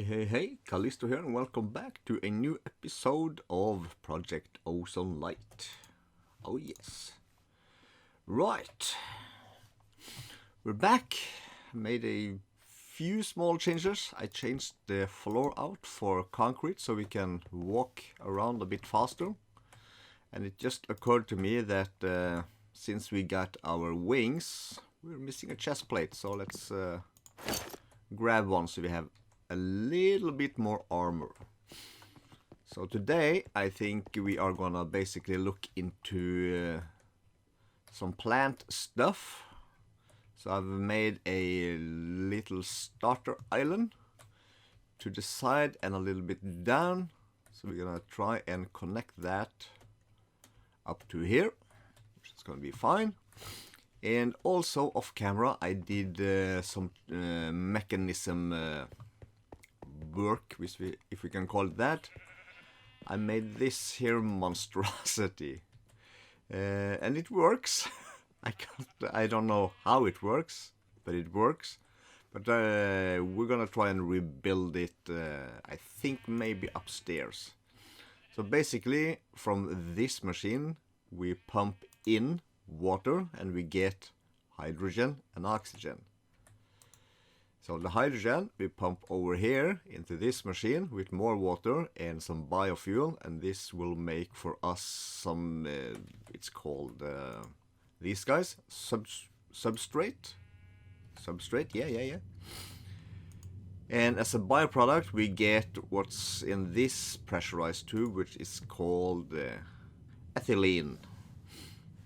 Hey, Calisto here, and welcome back to a new episode of Project Ozone Lite. Oh yes. Right. We're back. Made a few small changes. I changed the floor out for concrete so we can walk around a bit faster. And it just occurred to me that since we got our wings, we're missing a chest plate. So let's grab one so we have a little bit more armor. So today I think we are gonna basically look into some plant stuff. So I've made a little starter island to the side and a little bit down. So we're gonna try and connect that up to here, which is gonna be fine. And also off camera I did some mechanism work, if we can call it that. I made this here monstrosity, and it works. I don't know how it works, but it works. But we're gonna try and rebuild it. I think maybe upstairs. So basically, from this machine, we pump in water and we get hydrogen and oxygen. So the hydrogen we pump over here into this machine with more water and some biofuel, and this will make for us some, it's called, these guys, substrate, yeah. And as a byproduct we get what's in this pressurized tube, which is called ethylene.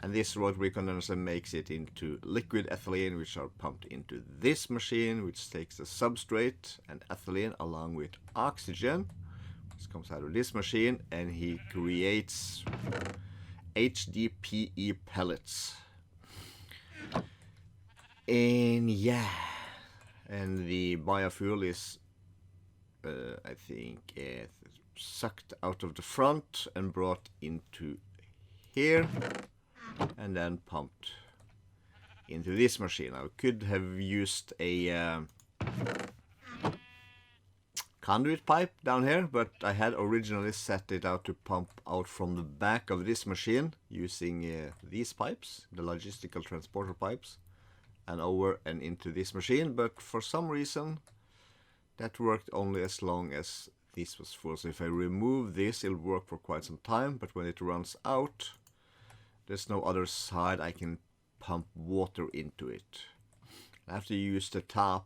And this rotary condenser makes it into liquid ethylene, which are pumped into this machine, which takes the substrate and ethylene along with oxygen, which comes out of this machine, and he creates HDPE pellets. And yeah, and the biofuel is, I think, sucked out of the front and brought into here, and then pumped into this machine. I could have used a conduit pipe down here, but I had originally set it out to pump out from the back of this machine using these pipes, the logistical transporter pipes, and over and into this machine. But for some reason that worked only as long as this was full. So if I remove this, it'll work for quite some time, but when it runs out, there's no other side I can pump water into it. I have to use the top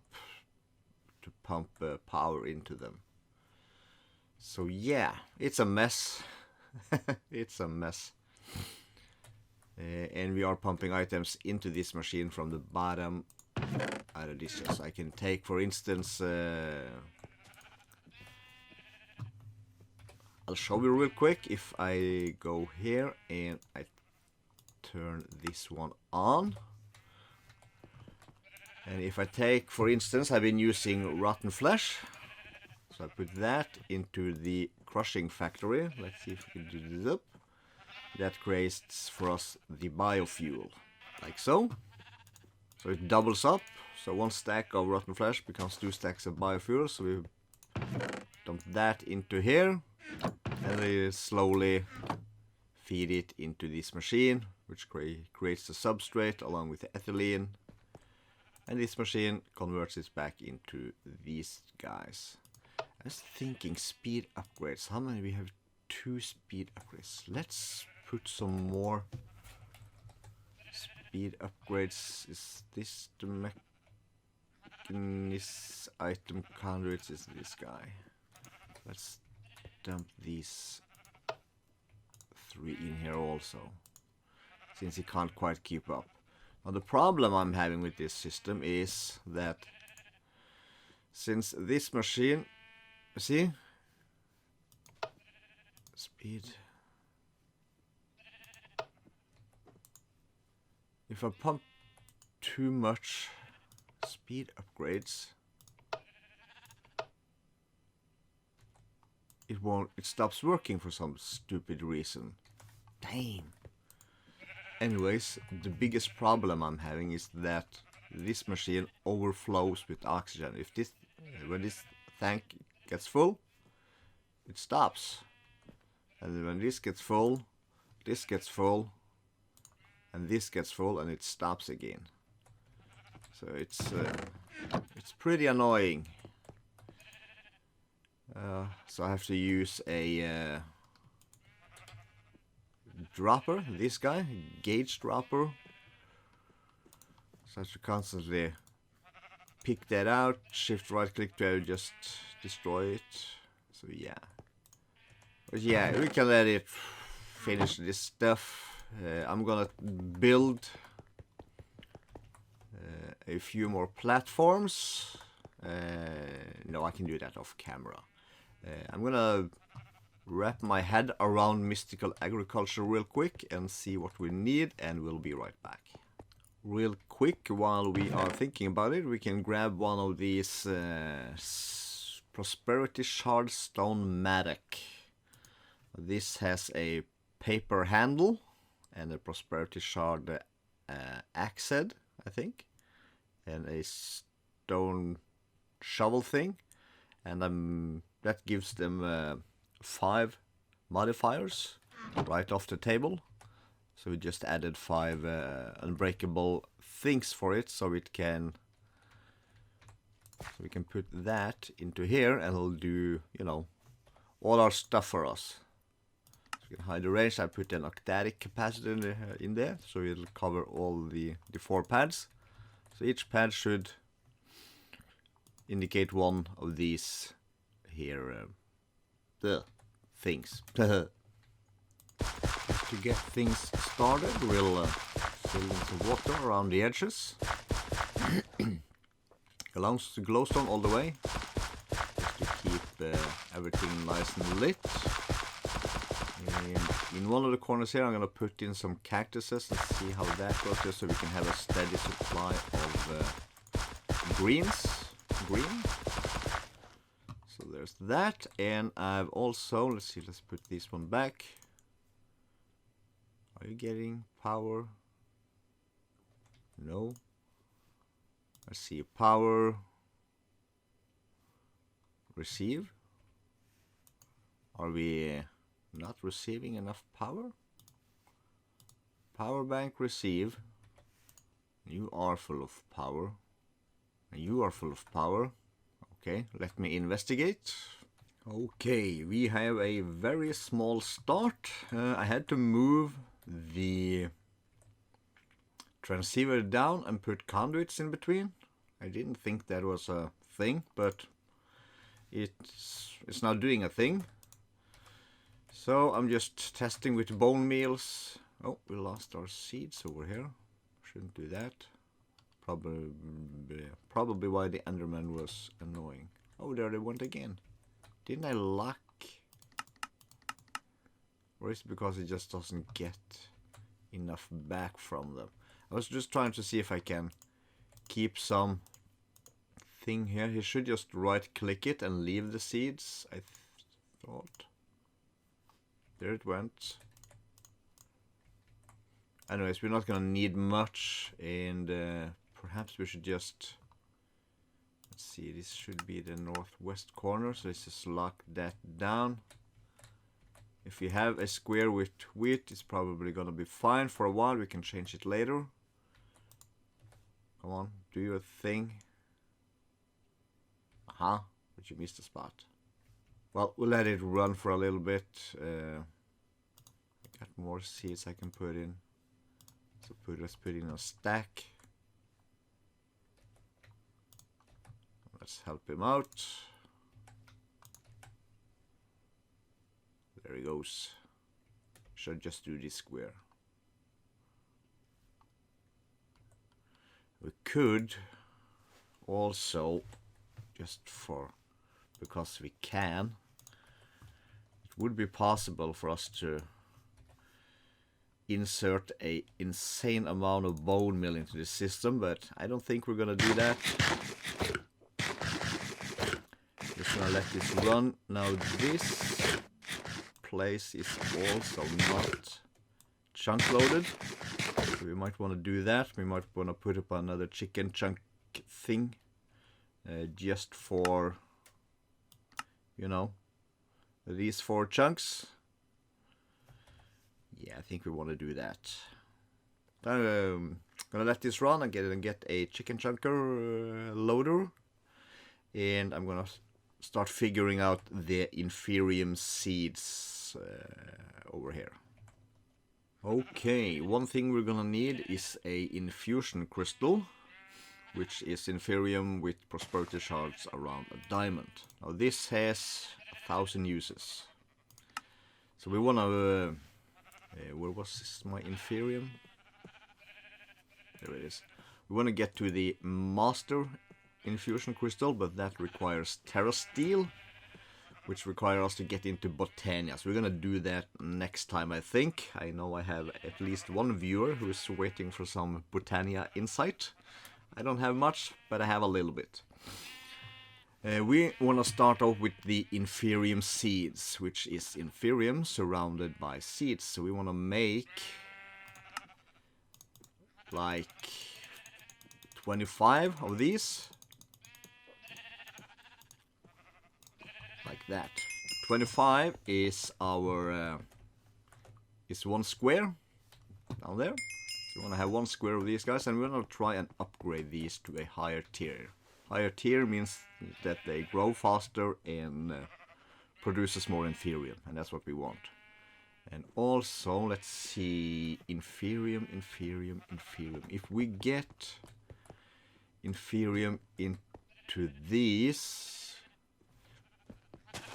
to pump power into them. So yeah, it's a mess. It's a mess. And we are pumping items into this machine from the bottom out of this. So I can take, for instance, I'll show you real quick. If I go here and I turn this one on, and if I take, for instance, I've been using rotten flesh, so I put that into the crushing factory. Let's see if we can do this up. That creates for us the biofuel, like so. So it doubles up, so one stack of rotten flesh becomes 2 stacks of biofuel. So we dump that into here, and we slowly feed it into this machine, which creates the substrate along with the ethylene, and this machine converts it back into these guys. I was thinking speed upgrades. How many? We have 2 speed upgrades. Let's put some more speed upgrades. Is this the mechanism item conduits? Is this guy? Let's dump these 3 in here also, since he can't quite keep up. Now the problem I'm having with this system is that since this machine, see, speed, if I pump too much speed upgrades, it stops working for some stupid reason. Damn. Anyways, the biggest problem I'm having is that this machine overflows with oxygen. If this, when this tank gets full, it stops. And when this gets full, this gets full, and this gets full, and it stops again. So it's pretty annoying. So I have to use a dropper, this guy, gauge dropper. So I have to constantly pick that out, shift right click to just destroy it. So yeah. But yeah, we can let it finish this stuff. I'm gonna build a few more platforms. No, I can do that off camera. I'm gonna wrap my head around mystical agriculture real quick and see what we need, and we'll be right back. Real quick, while we are thinking about it, we can grab one of these prosperity shard stone mattock. This has a paper handle and a prosperity shard axe head, I think, and a stone shovel thing, and that gives them 5 modifiers right off the table. So we just added 5 unbreakable things for it, so we can put that into here, and it'll do, you know, all our stuff for us. So we can hide the range. I put an octadic capacitor in there, so it'll cover all the 4 pads. So each pad should indicate one of these here the things. To get things started, we'll fill in some water around the edges. Glowstone all the way, just to keep everything nice and lit. And in one of the corners here, I'm gonna put in some cactuses and see how that goes, just so we can have a steady supply of green. So there's that, and I've also, let's put this one back. Are you getting power? No. Let's see, power, receive. Are we not receiving enough power? Power bank receive. You are full of power. And you are full of power. Okay, let me investigate. Okay, we have a very small start. I had to move the transceiver down and put conduits in between. I didn't think that was a thing, but it's now doing a thing. So I'm just testing with bone meals. Oh, we lost our seeds over here. Shouldn't do that. Probably why the Enderman was annoying. Oh, there they went again. Didn't I luck? Or is it because it just doesn't get enough back from them? I was just trying to see if I can keep some thing here. He should just right click it and leave the seeds, I thought. There it went. Anyways, we're not gonna need much, and perhaps we should just, let's see, this should be the northwest corner, so let's just lock that down. If you have a square with wheat, it's probably gonna be fine for a while. We can change it later. Come on, do your thing. Aha, but you missed a spot. Well, we'll let it run for a little bit. I got more seeds I can put in. So let's put in a stack. Let's help him out. There he goes. Should just do this square. We could also, just because we can, it would be possible for us to insert a insane amount of bone meal into the system, but I don't think we're gonna do that. Just gonna let this run. Now this place is also not chunk loaded, so we might want to do that. We might want to put up another chicken chunk thing, just for you know, these 4 chunks. Yeah, I think we want to do that. Gonna let this run and get a chicken chunker loader, and I'm gonna start figuring out the inferium seeds over here. Okay, one thing we're gonna need is a infusion crystal, which is inferium with prosperity shards around a diamond. Now this has 1,000 uses, so we wanna where was my inferium? There it is. We want to get to the master infusion crystal, but that requires terra steel, which requires us to get into Botania. So we're gonna do that next time, I think. I know I have at least one viewer who is waiting for some Botania insight. I don't have much, but I have a little bit. We want to start off with the inferium seeds, which is inferium surrounded by seeds. So we want to make like 25 of these, like that. 25 is our is 1 square down there. So we want to have 1 square of these guys, and we're going to try and upgrade these to a higher tier. Higher tier means that they grow faster and produces more inferium, and that's what we want. And also, let's see, inferium. If we get inferium into these,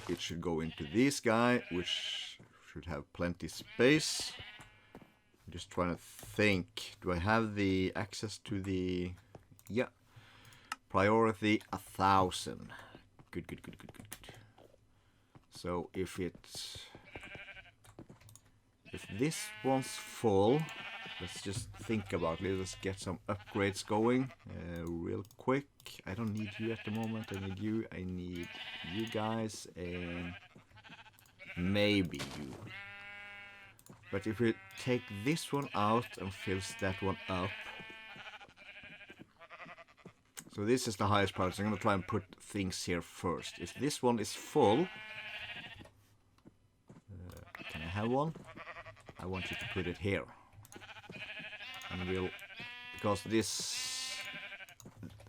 it should go into this guy, which should have plenty space. I'm just trying to think, do I have the access to the, yeah, priority 1,000. Good. So if this one's full, let's just think about it. Let's get some upgrades going real quick. I don't need you at the moment. I need you. I need you guys, and maybe you. But if we take this one out and fills that one up. So this is the highest priority. So I'm going to try and put things here first. If this one is full, can I have one? I want you to put it here, and we'll, because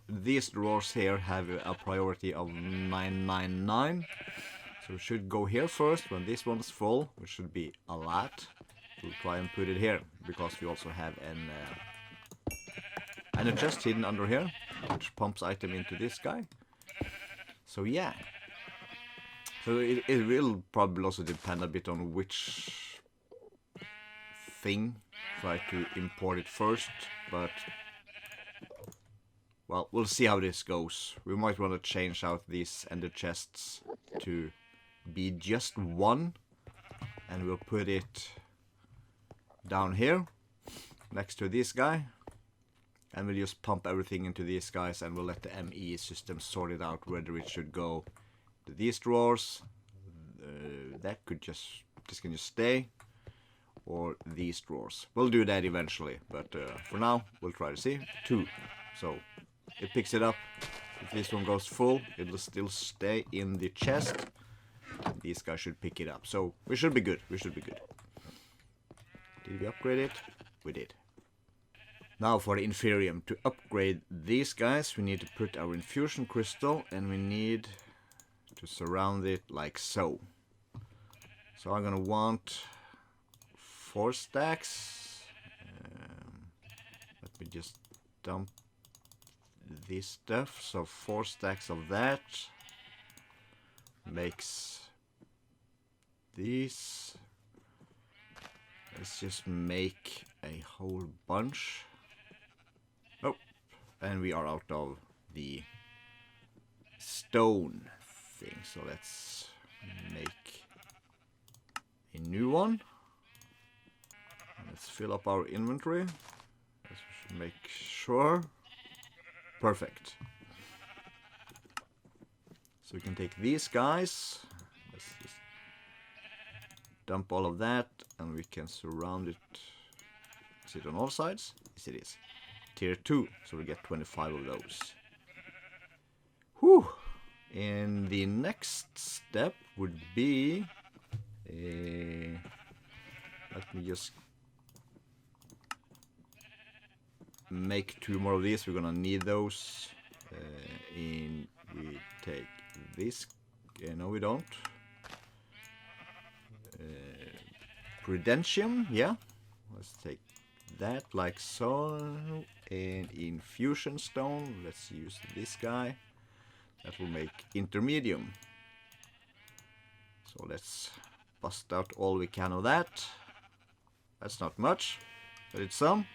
these drawers here have a priority of 999, so we should go here first when this one is full, which should be a lot. We'll try and put it here, because we also have an chest hidden under here, which pumps item into this guy. So yeah, so it will probably also depend a bit on which thing, try to import it first, but well, we'll see how this goes. We might want to change out these ender chests to be just 1, and we'll put it down here next to this guy, and we'll just pump everything into these guys, and we'll let the ME system sort it out whether it should go to these drawers, this can just stay, or these drawers. We'll do that eventually, but for now we'll try to see 2. So it picks it up. If this one goes full, it'll still stay in the chest. These guys should pick it up, so we should be good. Did we upgrade it? We did. Now for the inferium. To upgrade these guys, we need to put our infusion crystal, and we need to surround it like so. So I'm gonna want 4 stacks. Let me just dump this stuff. So 4 stacks of that makes these. Let's just make a whole bunch. Oh, and we are out of the stone thing. So let's make a new one. Let's fill up our inventory. Let's make sure. Perfect. So we can take these guys. Let's just dump all of that, and we can surround it. Is it on all sides? Yes, it is. Tier 2, so we get 25 of those. Whew! And the next step would be... let me just make 2 more of these. We're gonna need those. And we take this. No, we don't. Prudentium, yeah. Let's take that like so. And infusion stone, let's use this guy. That will make intermedium. So let's bust out all we can of that. That's not much, but it's some.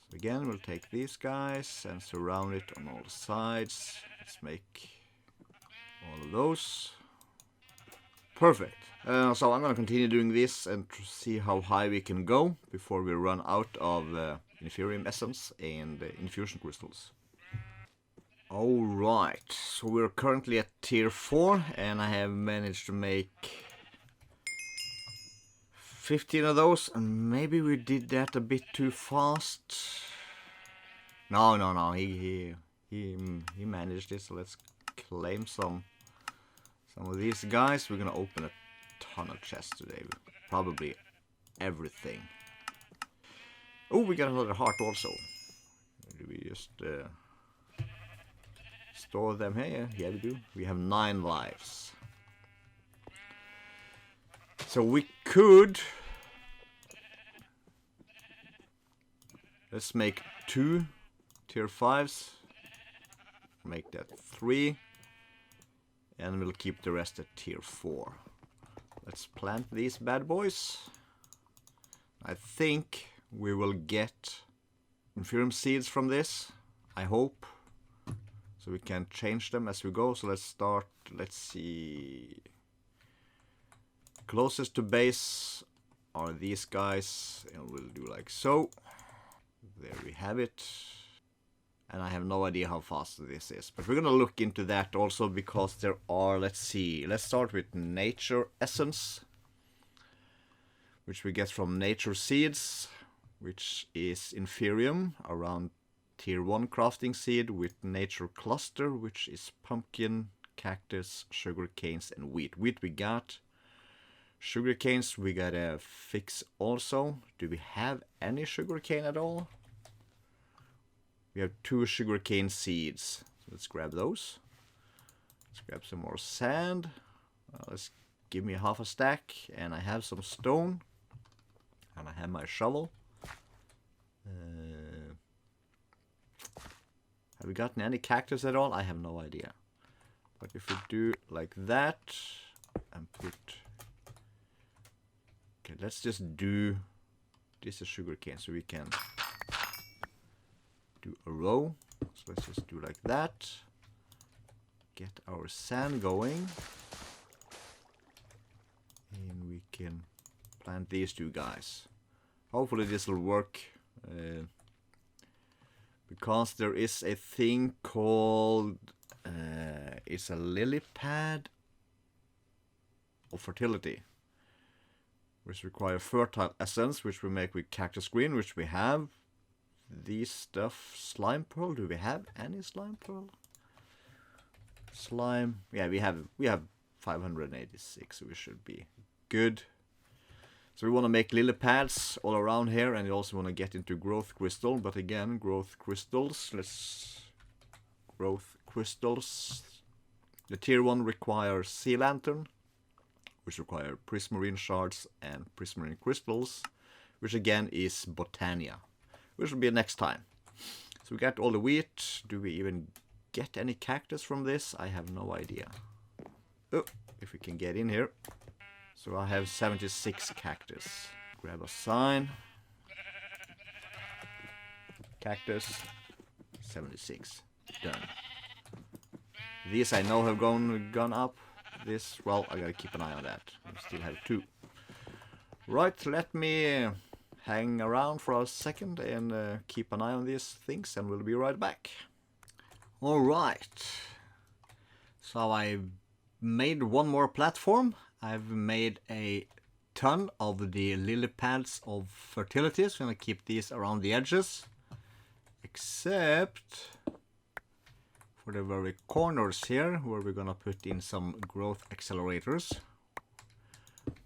So again, we'll take these guys and surround it on all sides. Let's make all of those. Perfect. So I'm gonna continue doing this and see how high we can go before we run out of Inferium Essence and Infusion Crystals. Alright, so we're currently at tier 4 and I have managed to make 15 of those, and maybe we did that a bit too fast. No, he managed it, so let's claim some of these guys. We're gonna open a ton of chests today, probably everything. Oh, we got another heart also. Do we just store them here? Yeah, we do. We have 9 lives. So we could... Let's make 2 tier 5s. Make that 3. And we'll keep the rest at tier 4. Let's plant these bad boys. I think we will get Inferium seeds from this. I hope. So we can change them as we go. So let's start. Let's see. Closest to base are these guys. And we'll do like so. There we have it. And I have no idea how fast this is. But we're going to look into that also because there are, let's see. Let's start with Nature Essence. Which we get from Nature Seeds. Which is Inferium around tier 1 crafting seed with Nature Cluster. Which is pumpkin, cactus, sugar canes and wheat. Wheat we got. Sugar canes we gotta fix also. Do we have any sugar cane at all? We have 2 sugarcane seeds. So let's grab those. Let's grab some more sand. Let's give me half a stack. And I have some stone. And I have my shovel. Have we gotten any cactus at all? I have no idea. But if we do like that. And put... Okay, let's just do... This is sugarcane, so we can... do a row. So let's just do like that. Get our sand going. And we can plant these 2 guys. Hopefully this will work. Because there is a thing called... it's a lily pad of fertility. Which require fertile essence, which we make with cactus green, which we have. These stuff, slime pearl. Do we have any slime pearl? Slime. Yeah, we have 586, so we should be good. So we want to make lily pads all around here, and we also want to get into growth crystal. But again, growth crystals. Growth crystals. The tier 1 requires sea lantern, which require prismarine shards and prismarine crystals, which again is botania. Which will be next time. So we got all the wheat. Do we even get any cactus from this? I have no idea. Oh, if we can get in here. So I have 76 cactus. Grab a sign. Cactus. 76. Done. These I know have gone up. This, well, I gotta keep an eye on that. I still have 2. Right, let me... hang around for a second and keep an eye on these things, and we'll be right back. Alright. So I made one more platform. I've made a ton of the lily pads of fertility. So I'm going to keep these around the edges. Except for the very corners here, where we're gonna put in some growth accelerators.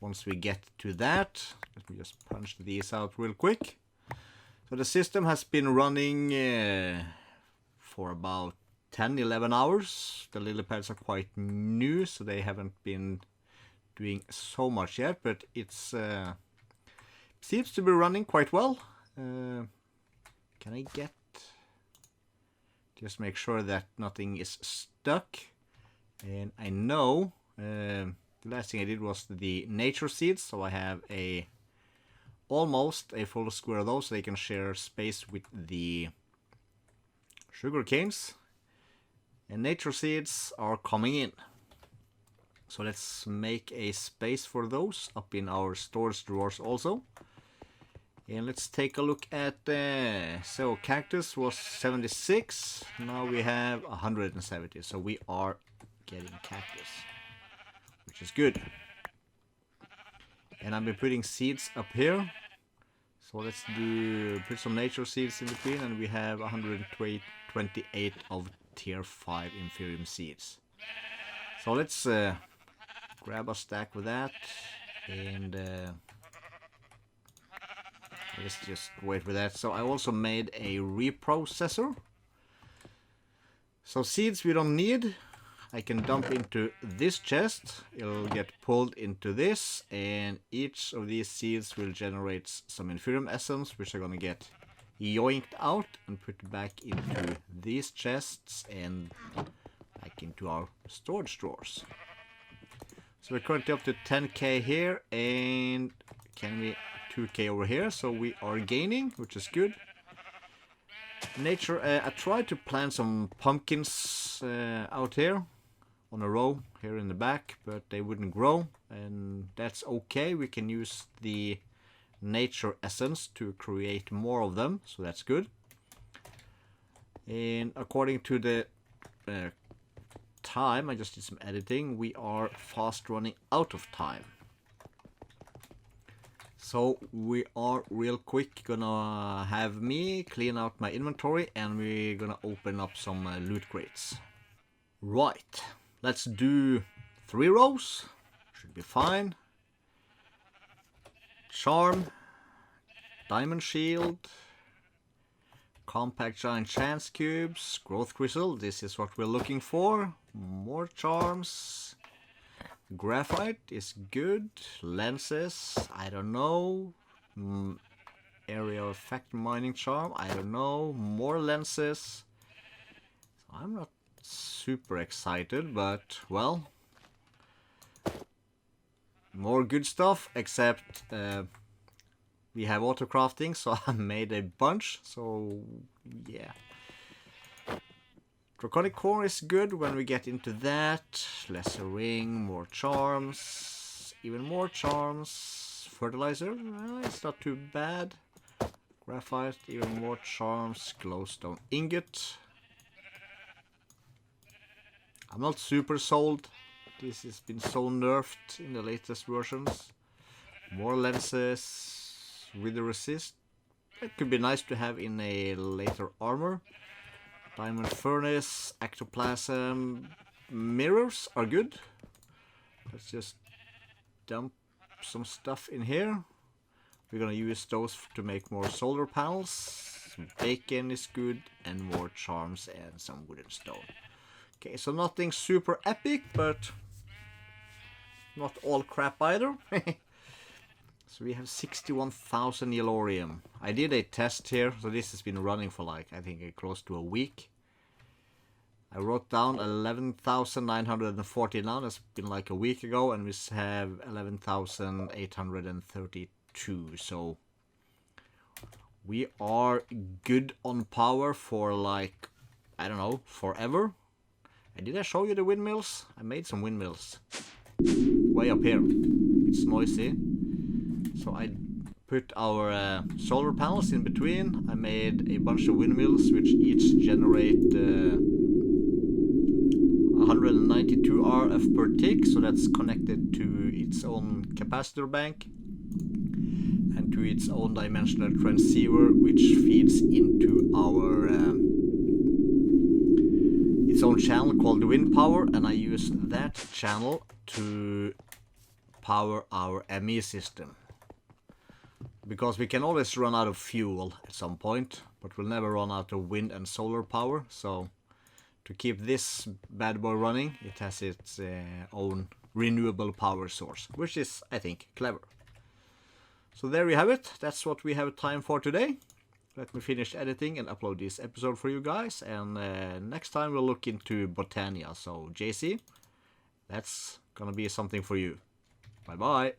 Once we get to that, let me just punch these out real quick. So the system has been running for about 10-11 hours. The lily pads are quite new, so they haven't been doing so much yet, but it's seems to be running quite well. Can I get, just make sure that nothing is stuck? And I know the last thing I did was the nature seeds, so I have almost a full square of those, so they can share space with the sugar canes. And nature seeds are coming in. So let's make a space for those up in our storage drawers also. And let's take a look at, so cactus was 76, now we have 170, so we are getting cactus, which is good. And I've been putting seeds up here, so let's put some nature seeds in between, and we have 128 of tier 5 inferium seeds. So let's grab a stack with that, and let's just wait for that. So I also made a reprocessor. So seeds we don't need, I can dump into this chest. It'll get pulled into this, and each of these seeds will generate some inferium essence, which are gonna get yoinked out and put back into these chests and back into our storage drawers. So we're currently up to 10k here, and can we 2k over here, so we are gaining, which is good. Nature, I tried to plant some pumpkins out here on a row here in the back, but they wouldn't grow, and that's okay. We can use the nature essence to create more of them, so that's good. And according to the time, I just did some editing, we are fast running out of time. So we are real quick gonna have me clean out my inventory, and we're gonna open up some loot crates. Right, let's do 3 rows, should be fine. Charm, diamond shield, compact giant chance cubes, growth crystal, this is what we're looking for. More charms, graphite is good, lenses, I don't know, area effect mining charm, I don't know, more lenses. I'm not super excited, but well, more good stuff, except we have auto crafting, so I made a bunch, so yeah. Draconic core is good when we get into that. Lesser ring, more charms, even more charms. Fertilizer, it's not too bad. Graphite, even more charms. Glowstone ingot. I'm not super sold. This has been so nerfed in the latest versions. More lenses with the resist. It could be nice to have in a later armor. Diamond furnace, ectoplasm, mirrors are good. Let's just dump some stuff in here. We're gonna use those to make more solar panels. Some bacon is good, and more charms and some wooden stone. Okay, so nothing super epic, but not all crap either. So we have 61,000 yellorium. I did a test here, so this has been running for like, I think close to a week. I wrote down 11,940 now, that's been like a week ago, and we have 11,832, so we are good on power for like, I don't know, forever. And did I show you the windmills? I made some windmills. Way up here. It's noisy. So I put our solar panels in between. I made a bunch of windmills which each generate 192 RF per tick, so that's connected to its own capacitor bank and to its own dimensional transceiver, which feeds into our its own own channel called Wind Power, and I use that channel to power our ME system. Because we can always run out of fuel at some point, but we'll never run out of wind and solar power. So to keep this bad boy running, it has its own renewable power source, which is, I think, clever. So there you have it. That's what we have time for today. Let me finish editing and upload this episode for you guys. And next time we'll look into Botania. So JC, that's gonna be something for you. Bye bye.